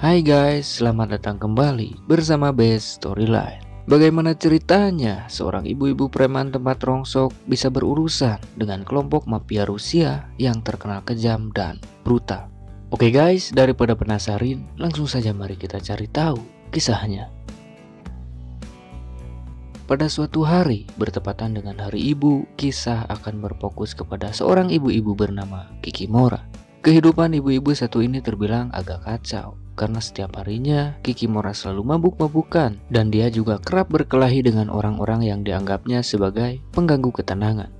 Hai guys, selamat datang kembali bersama Best Storyline. Bagaimana ceritanya seorang ibu-ibu preman tempat rongsok bisa berurusan dengan kelompok mafia Rusia yang terkenal kejam dan brutal? Oke guys, daripada penasaran, langsung saja mari kita cari tahu kisahnya. Pada suatu hari bertepatan dengan Hari Ibu, kisah akan berfokus kepada seorang ibu-ibu bernama Kikimora. Kehidupan ibu-ibu satu ini terbilang agak kacau karena setiap harinya Kikimora selalu mabuk-mabukan dan dia juga kerap berkelahi dengan orang-orang yang dianggapnya sebagai pengganggu ketenangan.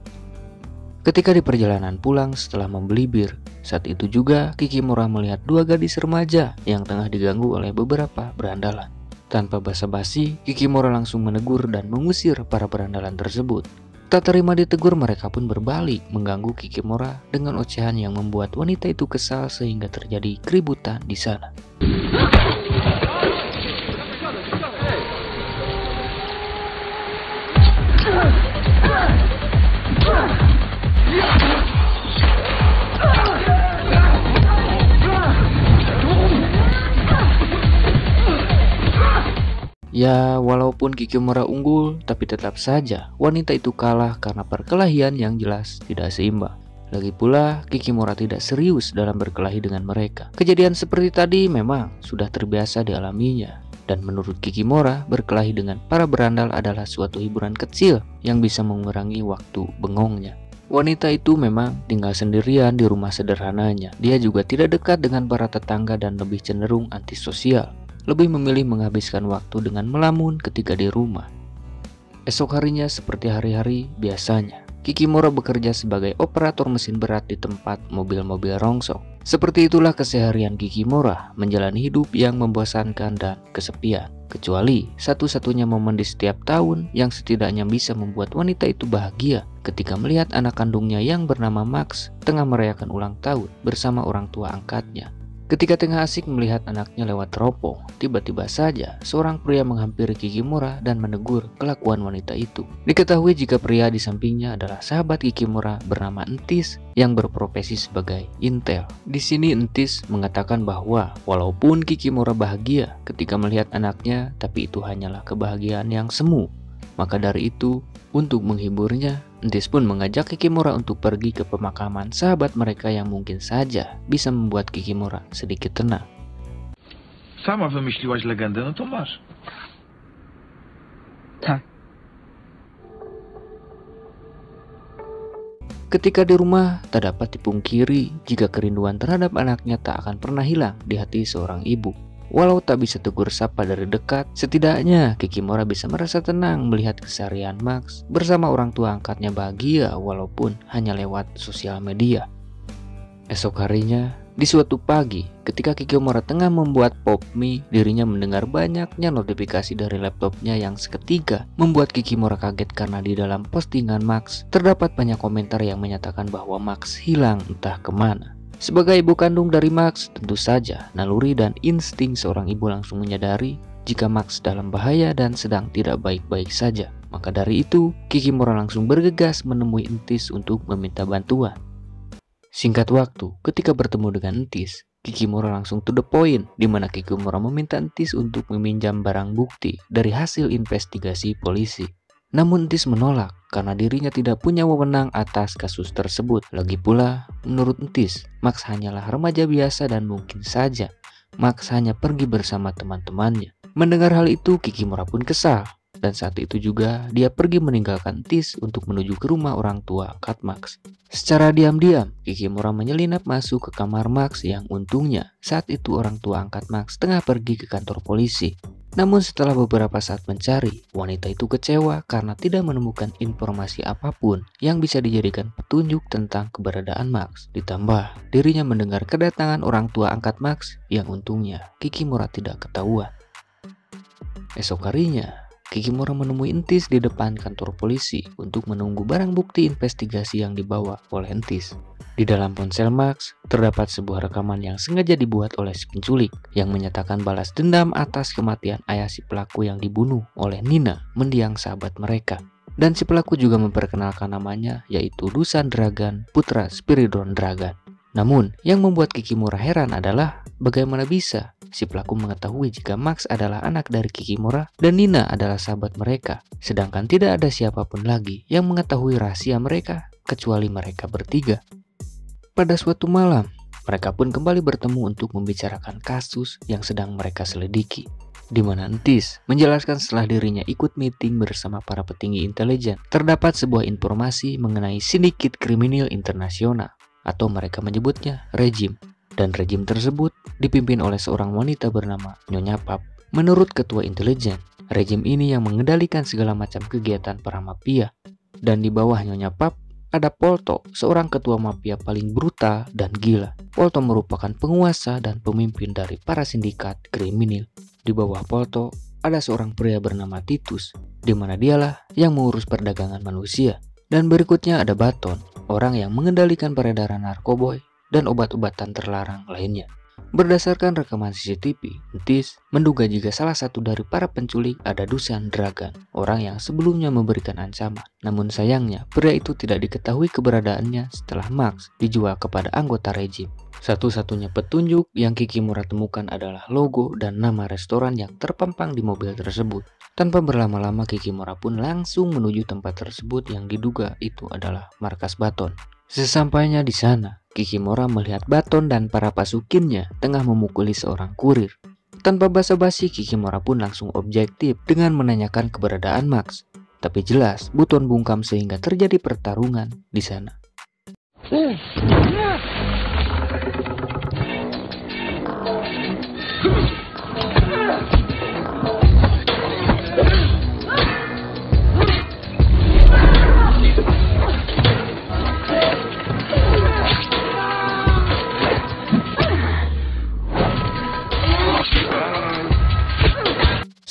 Ketika di perjalanan pulang setelah membeli bir, saat itu juga Kikimora melihat dua gadis remaja yang tengah diganggu oleh beberapa berandalan. Tanpa basa-basi, Kikimora langsung menegur dan mengusir para berandalan tersebut. Tak terima ditegur, mereka pun berbalik mengganggu Kikimora dengan ocehan yang membuat wanita itu kesal sehingga terjadi keributan di sana. Ya, walaupun Kikimora unggul, tapi tetap saja wanita itu kalah karena perkelahian yang jelas tidak seimbang. Lagi pula, Kikimora tidak serius dalam berkelahi dengan mereka. Kejadian seperti tadi memang sudah terbiasa dialaminya. Dan menurut Kikimora, berkelahi dengan para berandal adalah suatu hiburan kecil yang bisa mengurangi waktu bengongnya. Wanita itu memang tinggal sendirian di rumah sederhananya. Dia juga tidak dekat dengan para tetangga dan lebih cenderung antisosial. Lebih memilih menghabiskan waktu dengan melamun ketika di rumah. Esok harinya seperti hari-hari biasanya, Kikimora bekerja sebagai operator mesin berat di tempat mobil-mobil rongsok. Seperti itulah keseharian Kikimora menjalani hidup yang membosankan dan kesepian. Kecuali satu-satunya momen di setiap tahun yang setidaknya bisa membuat wanita itu bahagia ketika melihat anak kandungnya yang bernama Max tengah merayakan ulang tahun bersama orang tua angkatnya. Ketika tengah asik melihat anaknya lewat teropong, tiba-tiba saja seorang pria menghampiri Kikimora dan menegur kelakuan wanita itu. Diketahui jika pria di sampingnya adalah sahabat Kikimora bernama Entis yang berprofesi sebagai intel. Di sini Entis mengatakan bahwa walaupun Kikimora bahagia ketika melihat anaknya, tapi itu hanyalah kebahagiaan yang semu. Maka dari itu, untuk menghiburnya, Entis pun mengajak Kikimora untuk pergi ke pemakaman sahabat mereka yang mungkin saja bisa membuat Kikimora sedikit tenang. Sama wymyśliłaś legendę, no to masz. Tak. Ketika di rumah, tak dapat dipungkiri jika kerinduan terhadap anaknya tak akan pernah hilang di hati seorang ibu. Walau tak bisa tegur sapa dari dekat, setidaknya Kikimora bisa merasa tenang melihat keseharian Max bersama orang tua angkatnya bahagia walaupun hanya lewat sosial media. Esok harinya, di suatu pagi, ketika Kikimora tengah membuat pop mie, dirinya mendengar banyaknya notifikasi dari laptopnya yang seketika membuat Kikimora kaget karena di dalam postingan Max terdapat banyak komentar yang menyatakan bahwa Max hilang entah kemana. Sebagai ibu kandung dari Max, tentu saja naluri dan insting seorang ibu langsung menyadari jika Max dalam bahaya dan sedang tidak baik-baik saja. Maka dari itu, Kikimora langsung bergegas menemui Entis untuk meminta bantuan. Singkat waktu, ketika bertemu dengan Entis, Kikimora langsung to the point, di mana Kikimora meminta Entis untuk meminjam barang bukti dari hasil investigasi polisi. Namun Entis menolak karena dirinya tidak punya wewenang atas kasus tersebut. Lagi pula, menurut Entis, Max hanyalah remaja biasa dan mungkin saja Max hanya pergi bersama teman-temannya. Mendengar hal itu, Kikimora pun kesal. Dan saat itu juga, dia pergi meninggalkan Entis untuk menuju ke rumah orang tua angkat Max. Secara diam-diam, Kikimora menyelinap masuk ke kamar Max yang untungnya saat itu orang tua angkat Max tengah pergi ke kantor polisi. Namun setelah beberapa saat mencari, wanita itu kecewa karena tidak menemukan informasi apapun yang bisa dijadikan petunjuk tentang keberadaan Max. Ditambah, dirinya mendengar kedatangan orang tua angkat Max yang untungnya Kikimora tidak ketahuan. Esok harinya, Kikimora menemui Entis di depan kantor polisi untuk menunggu barang bukti investigasi yang dibawa oleh Entis. Di dalam ponsel Max, terdapat sebuah rekaman yang sengaja dibuat oleh si penculik yang menyatakan balas dendam atas kematian ayah si pelaku yang dibunuh oleh Nina, mendiang sahabat mereka. Dan si pelaku juga memperkenalkan namanya, yaitu Dusan Dragan, putra Spiridon Dragan. Namun, yang membuat Kikimora heran adalah bagaimana bisa si pelaku mengetahui jika Max adalah anak dari Kikimora dan Nina adalah sahabat mereka. Sedangkan tidak ada siapapun lagi yang mengetahui rahasia mereka kecuali mereka bertiga. Pada suatu malam, mereka pun kembali bertemu untuk membicarakan kasus yang sedang mereka selidiki, di mana Entis menjelaskan setelah dirinya ikut meeting bersama para petinggi intelijen, terdapat sebuah informasi mengenai sindiket kriminal internasional, atau mereka menyebutnya rejim, dan rejim tersebut dipimpin oleh seorang wanita bernama Nyonya Pap. Menurut ketua intelijen, rejim ini yang mengendalikan segala macam kegiatan para mafia, dan di bawah Nyonya Pap ada Polto, seorang ketua mafia paling brutal dan gila. Polto merupakan penguasa dan pemimpin dari para sindikat kriminal. Di bawah Polto ada seorang pria bernama Titus, di mana dialah yang mengurus perdagangan manusia. Dan berikutnya ada Baton, orang yang mengendalikan peredaran narkoboy dan obat-obatan terlarang lainnya. Berdasarkan rekaman CCTV, Entis menduga jika salah satu dari para penculik ada Dusan Dragan, orang yang sebelumnya memberikan ancaman. Namun sayangnya, pria itu tidak diketahui keberadaannya setelah Max dijual kepada anggota rejim. Satu-satunya petunjuk yang Kikimora temukan adalah logo dan nama restoran yang terpampang di mobil tersebut. Tanpa berlama-lama, Kikimora pun langsung menuju tempat tersebut yang diduga itu adalah markas Baton. Sesampainya di sana, Kikimora melihat Baton dan para pasukinnya tengah memukuli seorang kurir. Tanpa basa-basi, Kikimora pun langsung objektif dengan menanyakan keberadaan Max. Tapi jelas, Buton bungkam sehingga terjadi pertarungan di sana.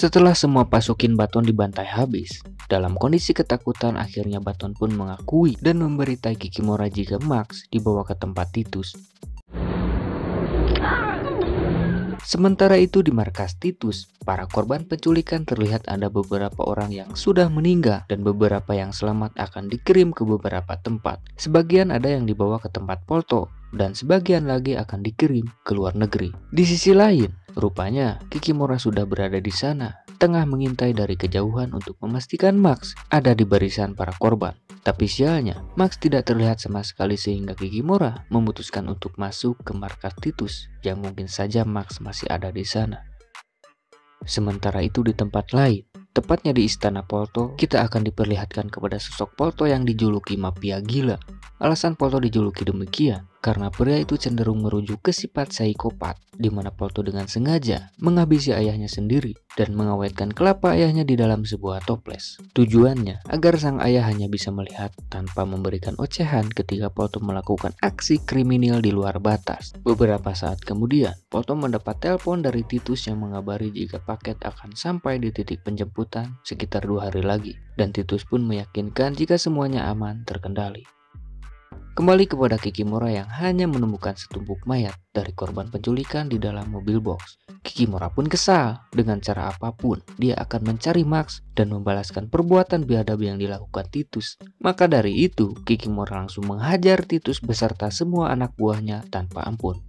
Setelah semua pasukin Baton dibantai habis, dalam kondisi ketakutan akhirnya Baton pun mengakui dan memberitai Kikimora jika Max dibawa ke tempat Titus. Sementara itu di markas Titus, para korban penculikan terlihat ada beberapa orang yang sudah meninggal dan beberapa yang selamat akan dikirim ke beberapa tempat. Sebagian ada yang dibawa ke tempat Polto dan sebagian lagi akan dikirim ke luar negeri. Di sisi lain, rupanya Kikimora sudah berada di sana, tengah mengintai dari kejauhan untuk memastikan Max ada di barisan para korban. Tapi sialnya, Max tidak terlihat sama sekali sehingga Kikimora memutuskan untuk masuk ke markas Titus yang mungkin saja Max masih ada di sana. Sementara itu di tempat lain, tepatnya di istana Polto, kita akan diperlihatkan kepada sosok Polto yang dijuluki mafia gila. Alasan Polto dijuluki demikian karena pria itu cenderung merujuk ke sifat psikopat, di mana Polto dengan sengaja menghabisi ayahnya sendiri dan mengawetkan kelapa ayahnya di dalam sebuah toples. Tujuannya agar sang ayah hanya bisa melihat tanpa memberikan ocehan ketika Polto melakukan aksi kriminal di luar batas. Beberapa saat kemudian, Polto mendapat telepon dari Titus yang mengabari jika paket akan sampai di titik penjemputan sekitar 2 hari lagi, dan Titus pun meyakinkan jika semuanya aman terkendali. Kembali kepada Kikimora yang hanya menemukan setumpuk mayat dari korban penculikan di dalam mobil box. Kikimora pun kesal, dengan cara apapun dia akan mencari Max dan membalaskan perbuatan biadab yang dilakukan Titus. Maka dari itu, Kikimora langsung menghajar Titus beserta semua anak buahnya tanpa ampun.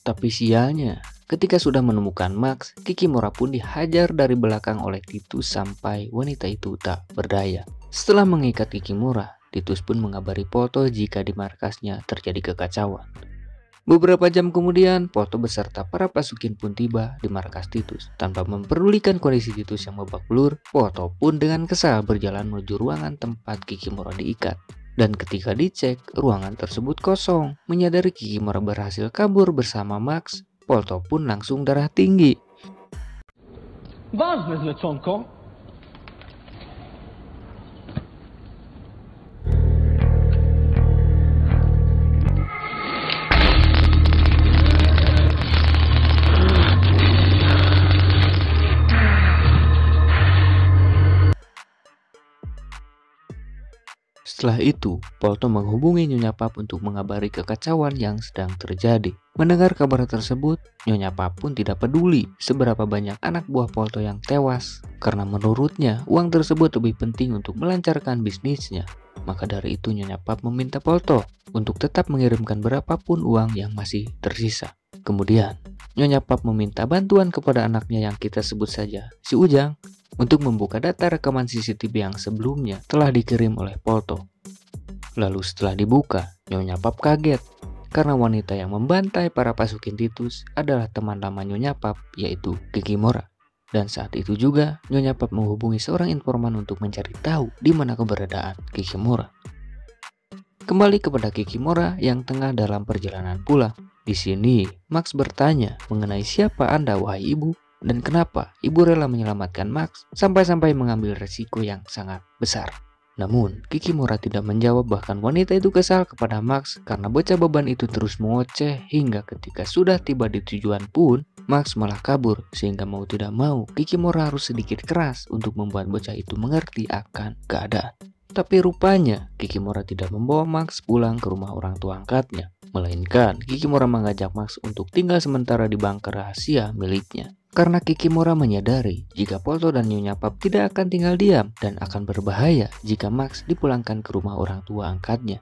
Tapi sialnya, ketika sudah menemukan Max, Kikimora pun dihajar dari belakang oleh Titus sampai wanita itu tak berdaya. Setelah mengikat Kikimora, Titus pun mengabari Polto jika di markasnya terjadi kekacauan. Beberapa jam kemudian, Polto beserta para pasukin pun tiba di markas Titus. Tanpa memperdulikan kondisi Titus yang babak belur, Polto pun dengan kesal berjalan menuju ruangan tempat Kikimora diikat. Dan ketika dicek, ruangan tersebut kosong. Menyadari Kikimora berhasil kabur bersama Max, Polto pun langsung darah tinggi. Setelah itu, Polto menghubungi Nyonya Pap untuk mengabari kekacauan yang sedang terjadi. Mendengar kabar tersebut, Nyonya Pap pun tidak peduli seberapa banyak anak buah Polto yang tewas, karena menurutnya uang tersebut lebih penting untuk melancarkan bisnisnya. Maka dari itu Nyonya Pap meminta Polto untuk tetap mengirimkan berapapun uang yang masih tersisa. Kemudian, Nyonya Pap meminta bantuan kepada anaknya yang kita sebut saja si Ujang untuk membuka data rekaman CCTV yang sebelumnya telah dikirim oleh Polto. Lalu setelah dibuka, Nyonya Pap kaget karena wanita yang membantai para pasukin Titus adalah teman lama Nyonya Pap, yaitu Kikimora. Dan saat itu juga Nyonya Pap menghubungi seorang informan untuk mencari tahu di mana keberadaan Kikimora. Kembali kepada Kikimora yang tengah dalam perjalanan pulang. Di sini, Max bertanya mengenai siapa Anda, wahai ibu, dan kenapa ibu rela menyelamatkan Max sampai-sampai mengambil resiko yang sangat besar. Namun, Kikimora tidak menjawab, bahkan wanita itu kesal kepada Max karena bocah beban itu terus mengoceh hingga ketika sudah tiba di tujuan pun, Max malah kabur sehingga mau tidak mau Kikimora harus sedikit keras untuk membuat bocah itu mengerti akan keadaan. Tapi rupanya Kikimora tidak membawa Max pulang ke rumah orang tua angkatnya, melainkan Kikimora mengajak Max untuk tinggal sementara di bunker rahasia miliknya. Karena Kikimora menyadari jika Polto dan Nyonya Pap tidak akan tinggal diam dan akan berbahaya jika Max dipulangkan ke rumah orang tua angkatnya.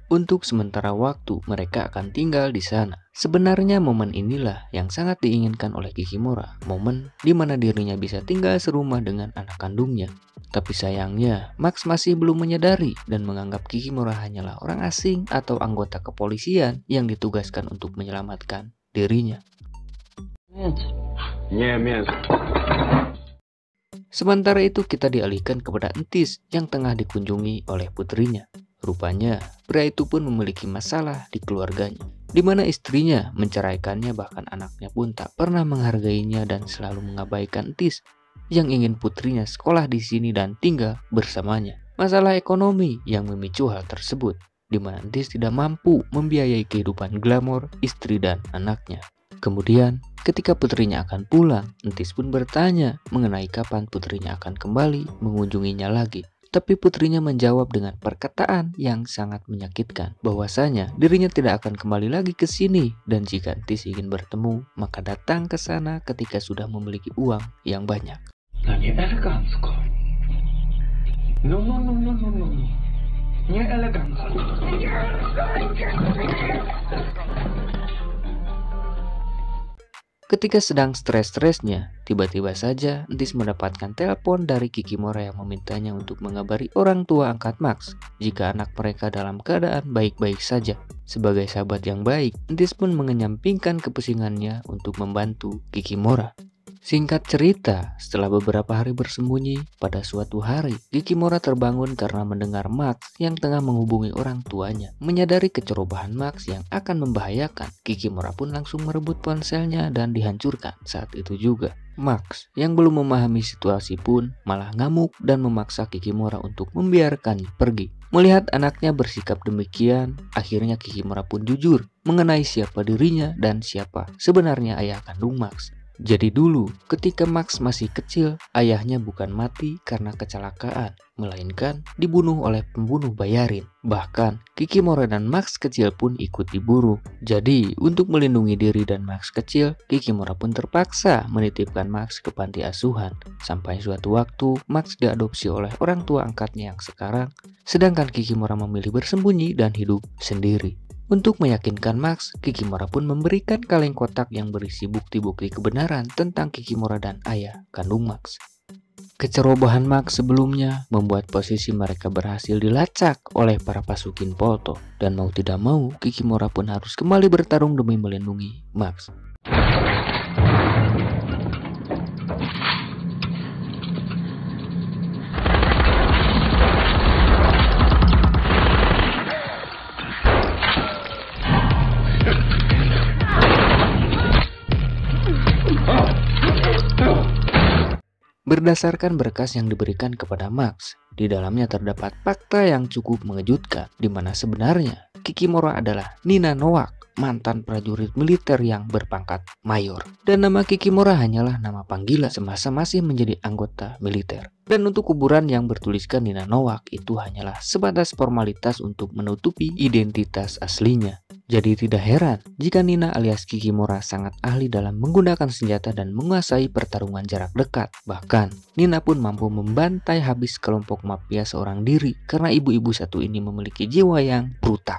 Untuk sementara waktu mereka akan tinggal di sana. Sebenarnya momen inilah yang sangat diinginkan oleh Kikimora, momen di mana dirinya bisa tinggal serumah dengan anak kandungnya. Tapi sayangnya Max masih belum menyadari dan menganggap Kikimora hanyalah orang asing atau anggota kepolisian yang ditugaskan untuk menyelamatkan dirinya. Sementara itu kita dialihkan kepada Entis yang tengah dikunjungi oleh putrinya. Rupanya pria itu pun memiliki masalah di keluarganya, di mana istrinya menceraikannya, bahkan anaknya pun tak pernah menghargainya dan selalu mengabaikan Entis yang ingin putrinya sekolah di sini dan tinggal bersamanya. Masalah ekonomi yang memicu hal tersebut, di mana Entis tidak mampu membiayai kehidupan glamor istri dan anaknya. Kemudian, ketika putrinya akan pulang, Entis pun bertanya mengenai kapan putrinya akan kembali mengunjunginya lagi. Tapi putrinya menjawab dengan perkataan yang sangat menyakitkan, bahwasanya dirinya tidak akan kembali lagi ke sini, dan jika Entis ingin bertemu, maka datang ke sana ketika sudah memiliki uang yang banyak. Ketika sedang stres-stresnya, tiba-tiba saja Entis mendapatkan telepon dari Kikimora yang memintanya untuk mengabari orang tua angkat Max jika anak mereka dalam keadaan baik-baik saja. Sebagai sahabat yang baik, Entis pun mengenyampingkan kepusingannya untuk membantu Kikimora. Singkat cerita, setelah beberapa hari bersembunyi, pada suatu hari Kikimora terbangun karena mendengar Max yang tengah menghubungi orang tuanya. Menyadari kecerobohan Max yang akan membahayakan, Kikimora pun langsung merebut ponselnya dan dihancurkan. Saat itu juga, Max yang belum memahami situasi pun malah ngamuk dan memaksa Kikimora untuk membiarkannya pergi. Melihat anaknya bersikap demikian, akhirnya Kikimora pun jujur mengenai siapa dirinya dan siapa sebenarnya ayah kandung Max. Jadi dulu, ketika Max masih kecil, ayahnya bukan mati karena kecelakaan, melainkan dibunuh oleh pembunuh bayarin. Bahkan, Kikimora dan Max kecil pun ikut diburu. Jadi, untuk melindungi diri dan Max kecil, Kikimora pun terpaksa menitipkan Max ke panti asuhan. Sampai suatu waktu, Max diadopsi oleh orang tua angkatnya yang sekarang, sedangkan Kikimora memilih bersembunyi dan hidup sendiri. Untuk meyakinkan Max, Kikimora pun memberikan kaleng kotak yang berisi bukti-bukti kebenaran tentang Kikimora dan ayah kandung Max. Kecerobohan Max sebelumnya membuat posisi mereka berhasil dilacak oleh para pasukin Polto, dan mau tidak mau Kikimora pun harus kembali bertarung demi melindungi Max. Berdasarkan berkas yang diberikan kepada Max, di dalamnya terdapat fakta yang cukup mengejutkan, di mana sebenarnya Kikimora adalah Nina Nowak, mantan prajurit militer yang berpangkat mayor. Dan nama Kikimora hanyalah nama panggilan semasa masih menjadi anggota militer. Dan untuk kuburan yang bertuliskan Nina Nowak itu hanyalah sebatas formalitas untuk menutupi identitas aslinya. Jadi tidak heran jika Nina alias Kikimora sangat ahli dalam menggunakan senjata dan menguasai pertarungan jarak dekat. Bahkan, Nina pun mampu membantai habis kelompok mafia seorang diri karena ibu-ibu satu ini memiliki jiwa yang brutal.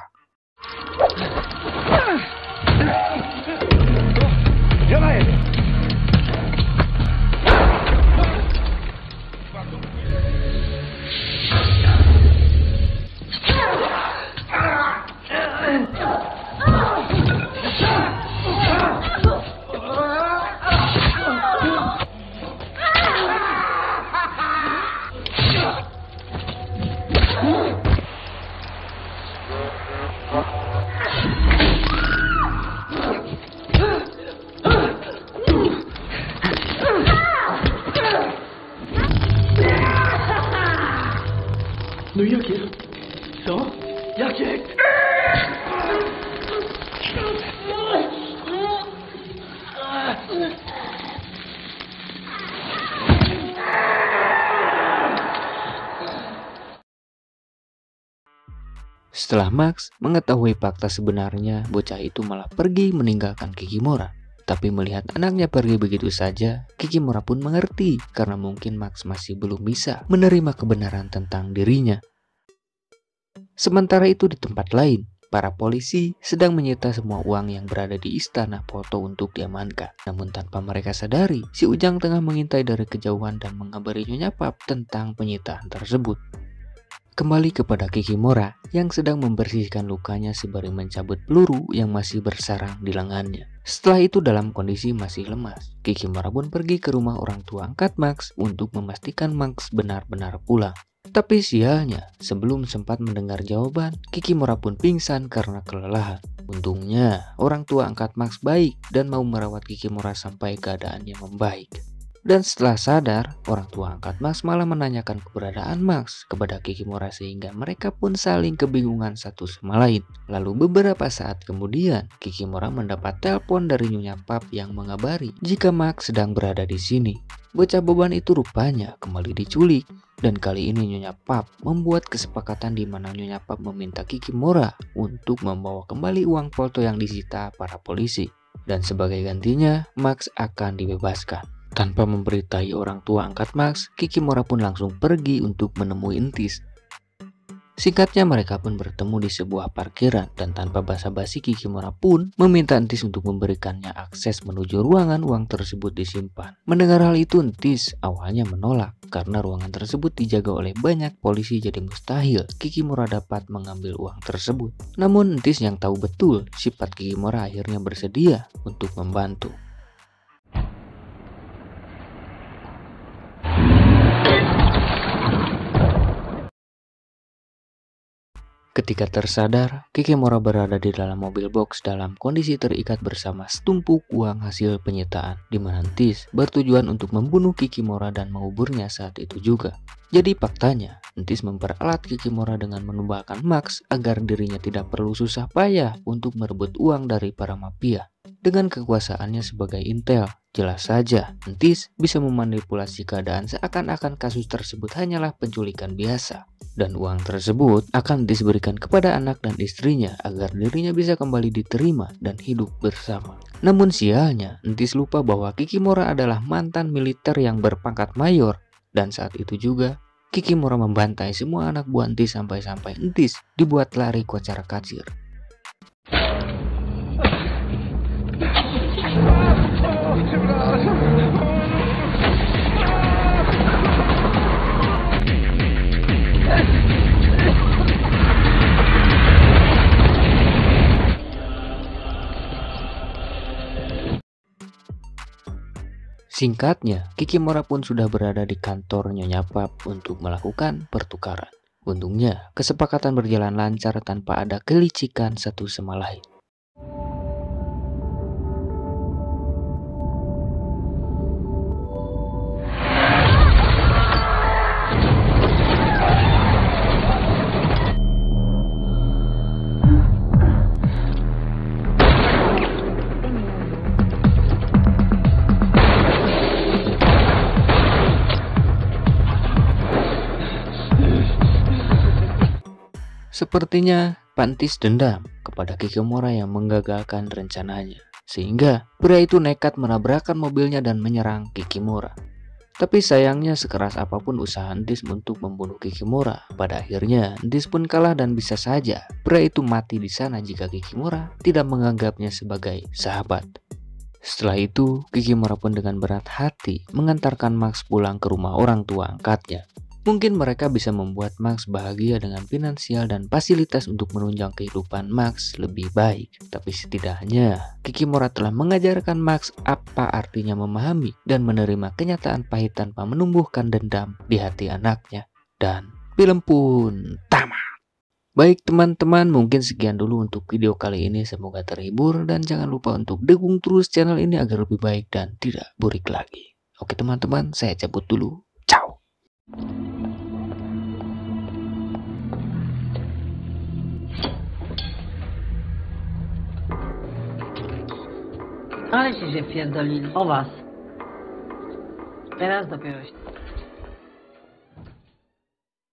Nu Jakie? Co? Jakie? Setelah Max mengetahui fakta sebenarnya, bocah itu malah pergi meninggalkan Kikimora. Tapi melihat anaknya pergi begitu saja, Kikimora pun mengerti karena mungkin Max masih belum bisa menerima kebenaran tentang dirinya. Sementara itu di tempat lain, para polisi sedang menyita semua uang yang berada di istana Polto untuk diamankan. Namun tanpa mereka sadari, si Ujang tengah mengintai dari kejauhan dan mengabari Nyonya Pap tentang penyitaan tersebut. Kembali kepada Kikimora yang sedang membersihkan lukanya sembari mencabut peluru yang masih bersarang di lengannya. Setelah itu dalam kondisi masih lemas, Kikimora pun pergi ke rumah orang tua angkat Max untuk memastikan Max benar-benar pulang. Tapi sialnya, sebelum sempat mendengar jawaban, Kikimora pun pingsan karena kelelahan. Untungnya, orang tua angkat Max baik dan mau merawat Kikimora sampai keadaannya membaik. Dan setelah sadar, orang tua angkat Max malah menanyakan keberadaan Max kepada Kikimora sehingga mereka pun saling kebingungan satu sama lain. Lalu beberapa saat kemudian, Kikimora mendapat telepon dari Nyonya Pap yang mengabari jika Max sedang berada di sini. Bocah beban itu rupanya kembali diculik. Dan kali ini Nyonya Pap membuat kesepakatan di mana Nyonya Pap meminta Kikimora untuk membawa kembali uang Polto yang disita para polisi. Dan sebagai gantinya, Max akan dibebaskan. Tanpa memberitahu orang tua angkat Max, Kikimora pun langsung pergi untuk menemui Entis. Singkatnya mereka pun bertemu di sebuah parkiran dan tanpa basa-basi Kikimora pun meminta Entis untuk memberikannya akses menuju ruangan uang tersebut disimpan. Mendengar hal itu Entis awalnya menolak karena ruangan tersebut dijaga oleh banyak polisi jadi mustahil Kikimora dapat mengambil uang tersebut. Namun Entis yang tahu betul sifat Kikimora akhirnya bersedia untuk membantu. Ketika tersadar, Kikimora berada di dalam mobil box dalam kondisi terikat bersama setumpuk uang hasil penyitaan, di mana Entis bertujuan untuk membunuh Kikimora dan menguburnya saat itu juga. Jadi faktanya, Entis memperalat Kikimora dengan menumbangkan Max agar dirinya tidak perlu susah payah untuk merebut uang dari para mafia. Dengan kekuasaannya sebagai intel, jelas saja Entis bisa memanipulasi keadaan seakan-akan kasus tersebut hanyalah penculikan biasa. Dan uang tersebut akan Entis berikan kepada anak dan istrinya agar dirinya bisa kembali diterima dan hidup bersama. Namun sialnya, Entis lupa bahwa Kikimora adalah mantan militer yang berpangkat mayor. Dan saat itu juga, Kikimora membantai semua anak buah Entis sampai-sampai Entis dibuat lari kocar-kacir. Singkatnya, Kikimora pun sudah berada di kantor Nyonya Pap untuk melakukan pertukaran. Untungnya, kesepakatan berjalan lancar tanpa ada kelicikan satu sama lain. Sepertinya pantas dendam kepada Kikimora yang menggagalkan rencananya, sehingga pria itu nekat menabrakkan mobilnya dan menyerang Kikimora. Tapi sayangnya sekeras apapun usaha Ndis untuk membunuh Kikimora, pada akhirnya Ndis pun kalah dan bisa saja pria itu mati di sana jika Kikimora tidak menganggapnya sebagai sahabat. Setelah itu, Kikimora pun dengan berat hati mengantarkan Max pulang ke rumah orang tua angkatnya. Mungkin mereka bisa membuat Max bahagia dengan finansial dan fasilitas untuk menunjang kehidupan Max lebih baik. Tapi setidaknya, Kikimora telah mengajarkan Max apa artinya memahami dan menerima kenyataan pahit tanpa menumbuhkan dendam di hati anaknya. Dan film pun tamat. Baik teman-teman, mungkin sekian dulu untuk video kali ini. Semoga terhibur dan jangan lupa untuk dukung terus channel ini agar lebih baik dan tidak burik lagi. Oke teman-teman, saya cabut dulu. Ciao. Ale się pierdolili. O was. Teraz dopiero się.